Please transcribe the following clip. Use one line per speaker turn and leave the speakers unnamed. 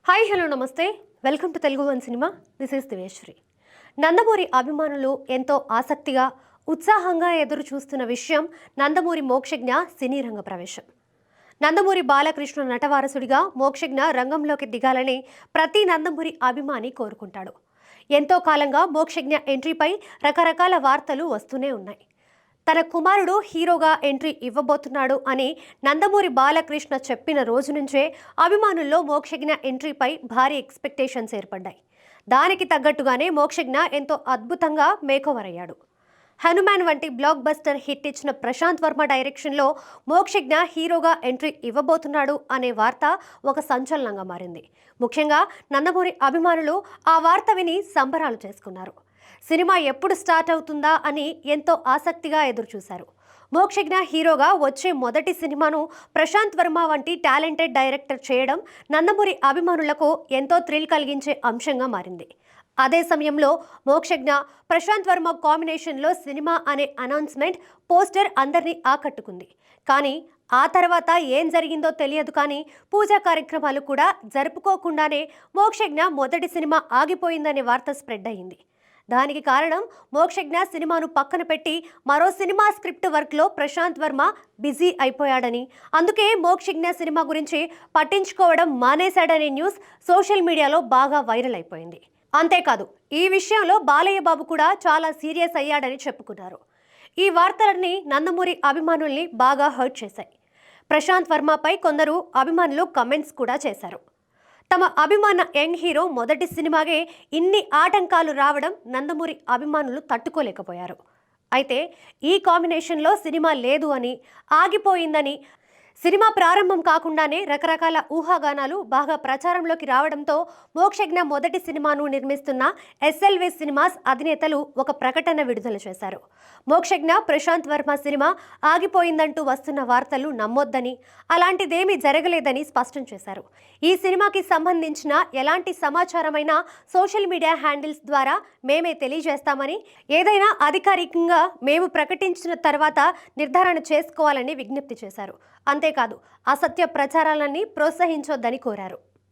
Hi hello నమస్తే welcome to Telugu one cinema. This is Diveshwari. Nandamuri అభిమానులు ఎంతో ఆసక్తిగా ఉత్సాహంగా ఎదురు చూస్తున్న విషయం నందమూరి మోక్షజ్ఞ సినీ రంగ ప్రవేశం. నందమూరి బాలకృష్ణ నటవారసుడిగా మోక్షజ్ఞ రంగంలోకి దిగాలని ప్రతి నందమూరి అభిమాని కోరుకుంటాడు. ఎంతో కాలంగా మోక్షజ్ఞ ఎంట్రీపై రకరకాల వార్తలు వస్తూనే ఉన్నాయి. తన కుమారుడు హీరోగా ఎంట్రీ ఇవ్వబోతున్నాడు అని నందమూరి బాలకృష్ణ చెప్పిన రోజు నుంచే అభిమానుల్లో మోక్షజ్ఞ ఎంట్రీపై భారీ ఎక్స్పెక్టేషన్స్ ఏర్పడ్డాయి. దానికి తగ్గట్టుగానే మోక్షజ్ఞ ఎంతో అద్భుతంగా మేకోవర్ అయ్యాడు. హనుమాన్ వంటి బ్లాక్ బస్టర్ హిట్ ఇచ్చిన ప్రశాంత్ వర్మ డైరెక్షన్లో మోక్షజ్ఞ హీరోగా ఎంట్రీ ఇవ్వబోతున్నాడు అనే వార్త ఒక సంచలనంగా మారింది. ముఖ్యంగా నందమూరి అభిమానులు ఆ వార్త విని సంబరాలు చేసుకున్నారు. సినిమా ఎప్పుడు స్టార్ట్ అవుతుందా అని ఎంతో ఆసక్తిగా ఎదురుచూశారు. మోక్షజ్ఞ హీరోగా వచ్చే మొదటి సినిమాను ప్రశాంత్ వర్మ వంటి టాలెంటెడ్ డైరెక్టర్ చేయడం నందమూరి అభిమానులకు ఎంతో థ్రిల్ కలిగించే అంశంగా మారింది. అదే సమయంలో మోక్షజ్ఞ ప్రశాంత్ వర్మ కాంబినేషన్లో సినిమా అనే అనౌన్స్మెంట్ పోస్టర్ అందరినీ ఆకట్టుకుంది. కానీ ఆ తర్వాత ఏం జరిగిందో తెలియదు. కానీ పూజా కార్యక్రమాలు కూడా జరుపుకోకుండానే మోక్షజ్ఞ మొదటి సినిమా ఆగిపోయిందనే వార్త స్ప్రెడ్ అయింది. దానికి కారణం మోక్షజ్ఞ సినిమాను పక్కన పెట్టి మరో సినిమా స్క్రిప్ట్ వర్క్లో ప్రశాంత్ వర్మ బిజీ అయిపోయాడని, అందుకే మోక్షజ్ఞ సినిమా గురించి పట్టించుకోవడం మానేశాడనే న్యూస్ సోషల్ మీడియాలో బాగా వైరల్ అయిపోయింది. అంతేకాదు, ఈ విషయంలో బాలయ్య బాబు కూడా చాలా సీరియస్ అయ్యాడని చెప్పుకున్నారు. ఈ వార్తలన్నీ నందమూరి అభిమానుల్ని బాగా హర్ట్ చేశాయి. ప్రశాంత్ వర్మపై కొందరు అభిమానులు కమెంట్స్ కూడా చేశారు. తమ అభిమాన యంగ్ హీరో మొదటి సినిమాగే ఇన్ని ఆటంకాలు రావడం నందమూరి అభిమానులు తట్టుకోలేకపోయారు. అయితే ఈ కాంబినేషన్లో సినిమా లేదు అని, ఆగిపోయిందని, సినిమా ప్రారంభం కాకుండానే రకరకాల ఊహాగానాలు బాగా ప్రచారంలోకి రావడంతో మోక్షజ్ఞ మొదటి సినిమాను నిర్మిస్తున్న ఎస్ఎల్వి సినిమాస్ అధినేతలు ఒక ప్రకటన విడుదల చేశారు. మోక్షజ్ఞ ప్రశాంత్ వర్మ సినిమా ఆగిపోయిందంటూ వస్తున్న వార్తలు నమ్మొద్దని, అలాంటిదేమీ జరగలేదని స్పష్టం చేశారు. ఈ సినిమాకి సంబంధించిన ఎలాంటి సమాచారమైనా సోషల్ మీడియా హ్యాండిల్స్ ద్వారా మేమే తెలియజేస్తామని, ఏదైనా అధికారికంగా మేము ప్రకటించిన తర్వాత నిర్ధారణ చేసుకోవాలని విజ్ఞప్తి చేశారు. అంతేకాదు, అసత్య ప్రచారాలన్నీ ప్రోత్సహించొద్దని కోరారు.